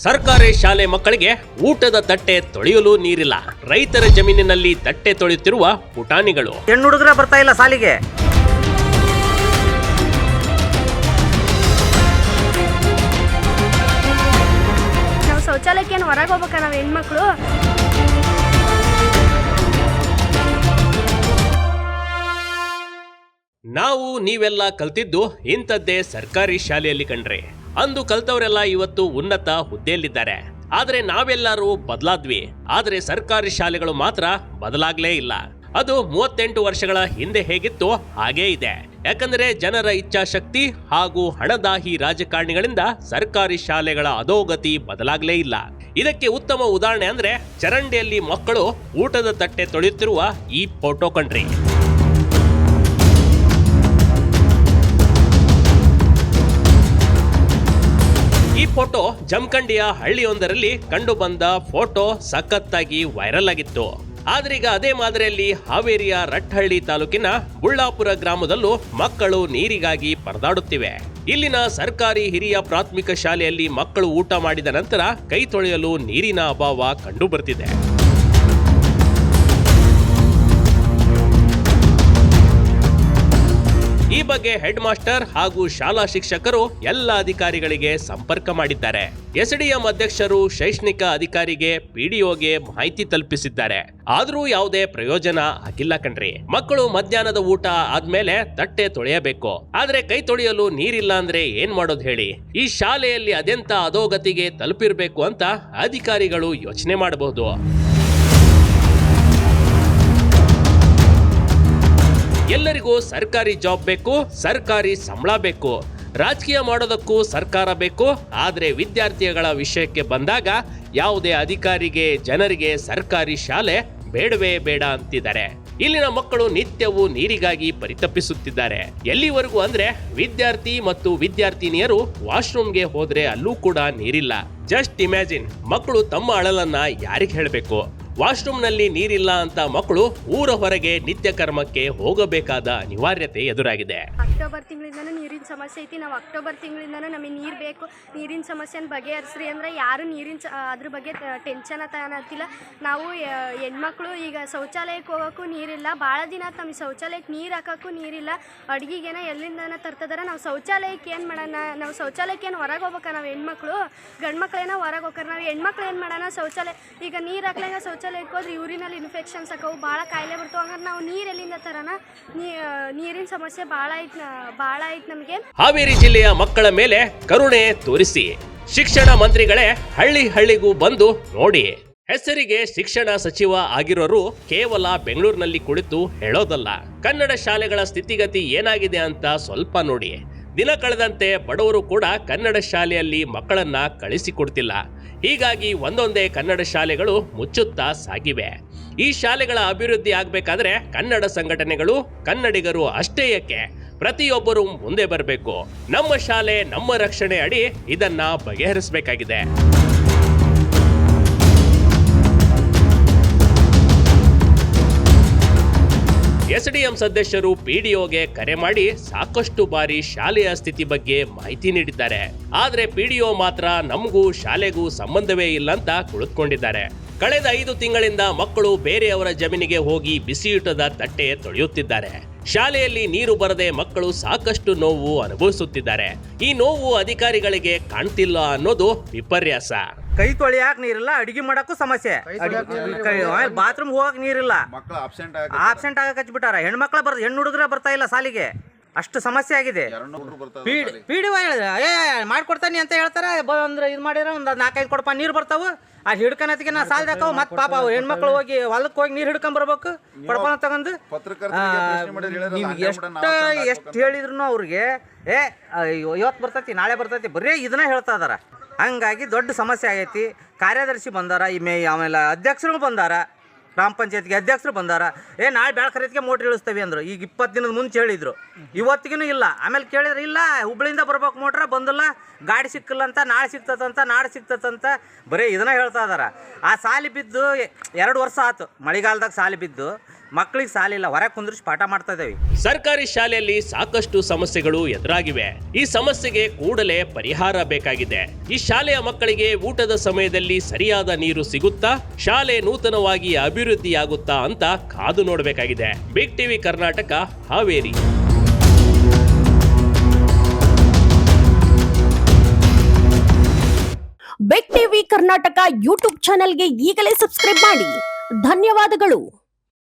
ಸರ್ಕಾರಿ ಶಾಲೆ ಮಕ್ಕಳಿಗೆ ಊಟದ ತಟ್ಟೆ ತೊಳೆಯಲು ನೀರಿಲ್ಲ. ರೈತರ ಜಮೀನಿನಲ್ಲಿ ತಟ್ಟೆ ತೊಳೆಯುತ್ತಿರುವ ಪುಟಾಣಿಗಳು. ಹೆಣ್ಣು ಹುಡುಗರ ಬರ್ತಾ ಇಲ್ಲ ಸಾಲಿಗೆ. ನಾವು ಶೌಚಾಲಯಕ್ಕೆ ಹೊರಗೆ ಹೋಗ್ಬೇಕ ನಾವು ಹೆಣ್ಮಕ್ಳು. ನೀವೆಲ್ಲ ಕಲ್ತಿದ್ದು ಇಂಥದ್ದೇ ಸರ್ಕಾರಿ ಶಾಲೆಯಲ್ಲಿ ಕಂಡ್ರೆ. ಅಂದು ಕಲ್ತವರೆಲ್ಲ ಇವತ್ತು ಉನ್ನತ ಹುದ್ದೆಯಲ್ಲಿದ್ದಾರೆ. ಆದ್ರೆ ನಾವೆಲ್ಲರೂ ಬದಲಾದ್ವಿ. ಆದ್ರೆ ಸರ್ಕಾರಿ ಶಾಲೆಗಳು ಮಾತ್ರ ಬದಲಾಗ್ಲೇ ಇಲ್ಲ. ಅದು 38 ವರ್ಷಗಳ ಹಿಂದೆ ಹೇಗಿತ್ತು ಹಾಗೇ ಇದೆ. ಯಾಕಂದ್ರೆ ಜನರ ಇಚ್ಛಾಶಕ್ತಿ ಹಾಗೂ ಹಣದಾಹಿ ರಾಜಕಾರಣಿಗಳಿಂದ ಸರ್ಕಾರಿ ಶಾಲೆಗಳ ಅಧೋಗತಿ ಬದಲಾಗ್ಲೇ ಇಲ್ಲ. ಇದಕ್ಕೆ ಉತ್ತಮ ಉದಾಹರಣೆ ಅಂದ್ರೆ ಚರಂಡಿಯಲ್ಲಿ ಮಕ್ಕಳು ಊಟದ ತಟ್ಟೆ ತೊಳೆಯುತ್ತಿರುವ ಈ ಫೋಟೋ ಕಂಡ್ರಿ. ಈ ಫೋಟೋ ಜಮಖಂಡಿಯ ಹಳ್ಳಿಯೊಂದರಲ್ಲಿ ಕಂಡು ಬಂದ ಫೋಟೋ ಸಖತ್ತಾಗಿ ವೈರಲ್ ಆಗಿತ್ತು. ಆದ್ರೀಗ ಅದೇ ಮಾದರಿಯಲ್ಲಿ ಹಾವೇರಿಯ ರಟ್ಟಹಳ್ಳಿ ತಾಲೂಕಿನ ಬುಳ್ಳಾಪುರ ಗ್ರಾಮದಲ್ಲೂ ಮಕ್ಕಳು ನೀರಿಗಾಗಿ ಪರದಾಡುತ್ತಿವೆ. ಇಲ್ಲಿನ ಸರ್ಕಾರಿ ಹಿರಿಯ ಪ್ರಾಥಮಿಕ ಶಾಲೆಯಲ್ಲಿ ಮಕ್ಕಳು ಊಟ ಮಾಡಿದ ನಂತರ ಕೈ ತೊಳೆಯಲು ನೀರಿನ ಅಭಾವ ಕಂಡು ಬರ್ತಿದೆ. ಈ ಬಗ್ಗೆ ಹೆಡ್ ಮಾಸ್ಟರ್ ಹಾಗೂ ಶಾಲಾ ಶಿಕ್ಷಕರು ಎಲ್ಲ ಅಧಿಕಾರಿಗಳಿಗೆ ಸಂಪರ್ಕ ಮಾಡಿದ್ದಾರೆ. ಎಸ್ಡಿಎಂ ಅಧ್ಯಕ್ಷರು ಶೈಕ್ಷಣಿಕ ಅಧಿಕಾರಿಗೆ ಪಿಡಿಒಗೆ ಮಾಹಿತಿ ತಲುಪಿಸಿದ್ದಾರೆ. ಆದ್ರೂ ಯಾವುದೇ ಪ್ರಯೋಜನ ಆಗಿಲ್ಲ ಕಣ್ರಿ. ಮಕ್ಕಳು ಮಧ್ಯಾಹ್ನದ ಊಟ ಆದ್ಮೇಲೆ ತಟ್ಟೆ ತೊಳೆಯಬೇಕು. ಆದ್ರೆ ಕೈ ತೊಳೆಯಲು ನೀರಿಲ್ಲ ಅಂದ್ರೆ ಏನ್ ಮಾಡೋದು ಹೇಳಿ. ಈ ಶಾಲೆಯಲ್ಲಿ ಅದೆಂತ ಅಧೋಗತಿಗೆ ತಲುಪಿರ್ಬೇಕು ಅಂತ ಅಧಿಕಾರಿಗಳು ಯೋಚನೆ ಮಾಡಬಹುದು. ಎಲ್ಲರಿಗೂ ಸರ್ಕಾರಿ ಜಾಬ್ ಬೇಕು, ಸರ್ಕಾರಿ ಸಂಬಳ ಬೇಕು, ರಾಜಕೀಯ ಮಾಡೋದಕ್ಕೂ ಸರ್ಕಾರ ಬೇಕು. ಆದ್ರೆ ವಿದ್ಯಾರ್ಥಿಗಳ ವಿಷಯಕ್ಕೆ ಬಂದಾಗ ಯಾವುದೇ ಅಧಿಕಾರಿಗೆ ಜನರಿಗೆ ಸರ್ಕಾರಿ ಶಾಲೆ ಬೇಡವೇ ಬೇಡ ಅಂತಿದ್ದಾರೆ. ಇಲ್ಲಿನ ಮಕ್ಕಳು ನಿತ್ಯವೂ ನೀರಿಗಾಗಿ ಪರಿತಪಿಸುತ್ತಿದ್ದಾರೆ. ಎಲ್ಲಿವರೆಗೂ ಅಂದ್ರೆ ವಿದ್ಯಾರ್ಥಿ ಮತ್ತು ವಿದ್ಯಾರ್ಥಿನಿಯರು ವಾಶ್ರೂಮ್ಗೆ ಹೋದ್ರೆ ಅಲ್ಲೂ ಕೂಡ ನೀರಿಲ್ಲ. ಜಸ್ಟ್ ಇಮ್ಯಾಜಿನ್, ಮಕ್ಕಳು ತಮ್ಮ ಅಳಲನ್ನ ಯಾರಿಗೆ ಹೇಳಬೇಕು? ವಾಶ್ರೂಮ್ ನಲ್ಲಿ ನೀರಿಲ್ಲ ಅಂತ ಮಕ್ಕಳು ಊರ ಹೊರಗೆ ನಿತ್ಯ ಕರ್ಮಕ್ಕೆ ಹೋಗಬೇಕಾದ ಅನಿವಾರ್ಯತೆ ಎದುರಾಗಿದೆ. ಅಕ್ಟೋಬರ್ ತಿಂಗಳಿಂದನೂ ನೀರಿನ ಸಮಸ್ಯೆ ಐತಿ. ನಾವು ಅಕ್ಟೋಬರ್ ತಿಂಗಳಿಂದನೂ ನಮಗೆ ನೀರು ಬೇಕು, ನೀರಿನ ಸಮಸ್ಯೆನ ಬಗೆಹರಿಸ್ರಿ ಅಂದ್ರೆ ಯಾರು ಅದ್ರ ಬಗ್ಗೆ ಟೆನ್ಷನ್ ತಗೊಳತ್ತಿಲ್ಲ. ನಾವು ಹೆಣ್ಮಕ್ಳು ಈಗ ಶೌಚಾಲಯಕ್ಕೆ ಹೋಗೋಕ್ಕೂ ನೀರಿಲ್ಲ. ಭಾಳ ದಿನ ಆಯ್ತು ನಮಗೆ ಶೌಚಾಲಯಕ್ಕೆ ನೀರು ಹಾಕೋಕ್ಕೂ ನೀರಿಲ್ಲ. ಅಡುಗೆಗೇನೋ ಎಲ್ಲಿಂದನ ತರ್ತದಾರ. ನಾವು ಶೌಚಾಲಯಕ್ಕೆ ಏನು ಮಾಡೋಣ? ನಾವು ಶೌಚಾಲಯಕ್ಕೆ ಏನು ಹೊರಗೆ ಹೋಗ್ಬೇಕಾ? ನಾವು ಹೆಣ್ಮಕ್ಳು, ಗಂಡು ಮಕ್ಳೇನೋ ಹೊರಗೆ ಹೋಗ್ತಾರೆ. ನಾವು ಹೆಣ್ಮಕ್ಳು ಏನು ಮಾಡೋಣ? ಶೌಚಾಲಯ ಈಗ ನೀರು ಹಾಕ್ಲಂಗ ಶೌಚಾಲಯಕ್ಕೆ ಹೋದ್ರೆ ಯೂರಿನಲ್ಲಿ ಇನ್ಫೆಕ್ಷನ್ಸ್ ಆಕವು, ಭಾಳ ಕಾಯಿಲೆ ಬರ್ತಾವ. ಹಂಗಾರೆ ನಾವು ನೀರು ಎಲ್ಲಿಂದ ತರೋಣ? ನೀರಿನ ಸಮಸ್ಯೆ ಭಾಳ ಐತೆ ನಮಗೆ. ಹಾವೇರಿ ಜಿಲ್ಲೆಯ ಮಕ್ಕಳ ಮೇಲೆ ಕರುಣೆ ತೋರಿಸಿ. ಶಿಕ್ಷಣ ಮಂತ್ರಿಗಳೇ ಹಳ್ಳಿಗೂ ಬಂದು ನೋಡಿ. ಹೆಸರಿಗೆ ಶಿಕ್ಷಣ ಸಚಿವ ಆಗಿರೋರು ಕೇವಲ ಬೆಂಗಳೂರಿನಲ್ಲಿ ಕುಳಿತು ಹೇಳೋದಲ್ಲ. ಕನ್ನಡ ಶಾಲೆಗಳ ಸ್ಥಿತಿಗತಿ ಏನಾಗಿದೆ ಅಂತ ಸ್ವಲ್ಪ ನೋಡಿ. ದಿನ ಕಳೆದಂತೆ ಬಡವರು ಕೂಡ ಕನ್ನಡ ಶಾಲೆಯಲ್ಲಿ ಮಕ್ಕಳನ್ನ ಕಳಿಸಿಕೊಡ್ತಿಲ್ಲ. ಹೀಗಾಗಿ ಒಂದೊಂದೇ ಕನ್ನಡ ಶಾಲೆಗಳು ಮುಚ್ಚುತ್ತಾ ಸಾಗಿವೆ. ಈ ಶಾಲೆಗಳ ಅಭಿವೃದ್ಧಿ ಆಗಬೇಕಾದ್ರೆ ಕನ್ನಡ ಸಂಘಟನೆಗಳು, ಕನ್ನಡಿಗರು ಅಷ್ಟೇ ಏಕೆ, ಪ್ರತಿಯೊಬ್ಬರು ಮುಂದೆ ಬರಬೇಕು. ನಮ್ಮ ಶಾಲೆ ನಮ್ಮ ರಕ್ಷಣೆ ಅಡಿ ಇದನ್ನ ಬಗೆಹರಿಸಬೇಕಾಗಿದೆ. ಎಸ್ಡಿಎಂ ಸದಸ್ಯರು ಪಿಡಿಒಗೆ ಕರೆ ಮಾಡಿ ಸಾಕಷ್ಟು ಬಾರಿ ಶಾಲೆಯ ಸ್ಥಿತಿ ಬಗ್ಗೆ ಮಾಹಿತಿ ನೀಡಿದ್ದಾರೆ. ಆದ್ರೆ ಪಿಡಿಒ ಮಾತ್ರ ನಮಗೂ ಶಾಲೆಗೂ ಸಂಬಂಧವೇ ಇಲ್ಲ ಅಂತ ಕುಳಿತುಕೊಂಡಿದ್ದಾರೆ. ಕಳೆದ 5 ತಿಂಗಳಿಂದ ಮಕ್ಕಳು ಬೇರೆಯವರ ಜಮೀನಿಗೆ ಹೋಗಿ ಬಿಸಿಯೂಟದ ತಟ್ಟೆ ತೊಳೆಯುತ್ತಿದ್ದಾರೆ. ಶಾಲೆಯಲ್ಲಿ ನೀರು ಬರದೆ ಮಕ್ಕಳು ಸಾಕಷ್ಟು ನೋವು ಅನುಭವಿಸುತ್ತಿದ್ದಾರೆ. ಈ ನೋವು ಅಧಿಕಾರಿಗಳಿಗೆ ಕಾಣ್ತಿಲ್ಲ ಅನ್ನೋದು ವಿಪರ್ಯಾಸ. ಕೈ ತೊಳೆಯಾಕ ನೀರಿಲ್ಲ, ಅಡಿಗೆ ಮಾಡಕ್ಕೂ ಸಮಸ್ಯೆ, ಬಾತ್ರೂಮ್ ಹೋಗಕ್ ನೀರಿಲ್ಲ, ಆಬ್ಸೆಂಟ್ ಆಗಕ್ ಹಚ್ಬಿಟ್ಟಾರ. ಹೆಣ್ಣು ಹುಡುಗರ ಬರ್ತಾ ಇಲ್ಲ ಸಾಲಿಗೆ. ಅಷ್ಟು ಸಮಸ್ಯೆ ಆಗಿದೆ. ಪಿಡಿಒ ಹೇಳಿದ್ರೆ ಮಾಡ್ಕೊಡ್ತಾನೆ ಅಂತ ಹೇಳ್ತಾರೆ. ಅಂದ್ರೆ ಇದು ಮಾಡಿದ್ರೆ ಒಂದು 4-5 ಕೊಡಪ್ಪ ನೀರು ಬರ್ತಾವ. ಆ ಹಿಡ್ಕನತಿಗೆ ನಾ ಸಾಲ್ದಾಕವು. ಮತ್ತೆ ಪಾಪ ಅವು ಹೆಣ್ಮಕ್ಳು ಹೋಗಿ ಹೊಲಕ್ಕೆ ಹೋಗಿ ನೀರು ಹಿಡ್ಕೊಂಡ್ ಬರ್ಬೇಕು ಕೊಡಪನ ತಗೊಂಡು. ಎಷ್ಟು ಹೇಳಿದ್ರು ಅವ್ರಿಗೆ ಇವತ್ತು ಬರ್ತೈತಿ ನಾಳೆ ಬರ್ತೈತಿ ಬರೀ ಇದನ್ನ ಹೇಳ್ತಾ ಇದಾರ. ಹಂಗಾಗಿ ದೊಡ್ಡ ಸಮಸ್ಯೆ ಆಗೈತಿ. ಕಾರ್ಯದರ್ಶಿ ಬಂದಾರ, ಆಮೇಲೆ ಅಧ್ಯಕ್ಷರು ಬಂದಾರ, ಗ್ರಾಮ ಪಂಚಾಯತ್ಗೆ ಅಧ್ಯಕ್ಷರು ಬಂದಾರ. ನಾಳೆ ಬೆಳಕರಿತಿಗೆ ಮೋಟ್ರ್ ಇಳಿಸ್ತೀವಿ ಅಂದರು. ಈಗ 20 ದಿನದ ಮುಂಚೆ ಹೇಳಿದ್ರು, ಇವತ್ತಿಗೂ ಇಲ್ಲ. ಆಮೇಲೆ ಕೇಳಿದ್ರೆ ಇಲ್ಲ, ಹುಬ್ಳಿಯಿಂದ ಬರ್ಬೇಕು ಮೋಟ್ರ, ಬಂದಿಲ್ಲ, ಗಾಡಿ ಸಿಕ್ಕಿಲ್ಲ ಅಂತ, ನಾಳೆ ಸಿಗ್ತದಂತ, ನಾಳೆ ಸಿಗ್ತದಂತ ಬರೀ ಇದನ್ನ ಹೇಳ್ತಾ ಇದಾರ. ಆ ಸಾಲಿ ಬಿದ್ದು 2 ವರ್ಷ ಆಯ್ತು. ಮಳೆಗಾಲದಾಗ ಸಾಲಿ ಬಿದ್ದು ಮಕ್ಕಳಿಗೆ ಸಾಲಿಲ್ಲ, ಹೊರಗೆ ಕುಂದ್ರಿಸಿ ಪಾಠ ಮಾಡ್ತಾ ಇದ್ದೇವೆ. ಸರ್ಕಾರಿ ಶಾಲೆಯಲ್ಲಿ ಸಾಕಷ್ಟು ಸಮಸ್ಯೆಗಳು ಎದುರಾಗಿವೆ. ಈ ಸಮಸ್ಯೆಗೆ ಕೂಡಲೇ ಪರಿಹಾರ ಬೇಕಾಗಿದೆ. ಈ ಶಾಲೆಯ ಮಕ್ಕಳಿಗೆ ಊಟದ ಸಮಯದಲ್ಲಿ ಸರಿಯಾದ ನೀರು ಸಿಗುತ್ತಾ, ಶಾಲೆ ನೂತನವಾಗಿ ಅಭಿವೃದ್ಧಿಯಾಗುತ್ತಾ ಅಂತ ಕಾದು ನೋಡಬೇಕಾಗಿದೆ. Big TV Karnataka, Haveri. Big TV Karnataka YouTube ಚಾನೆಲ್ಗೆ ಈಗಲೇ ಸಬ್ಸ್ಕ್ರೈಬ್ ಮಾಡಿ. ಧನ್ಯವಾದಗಳು.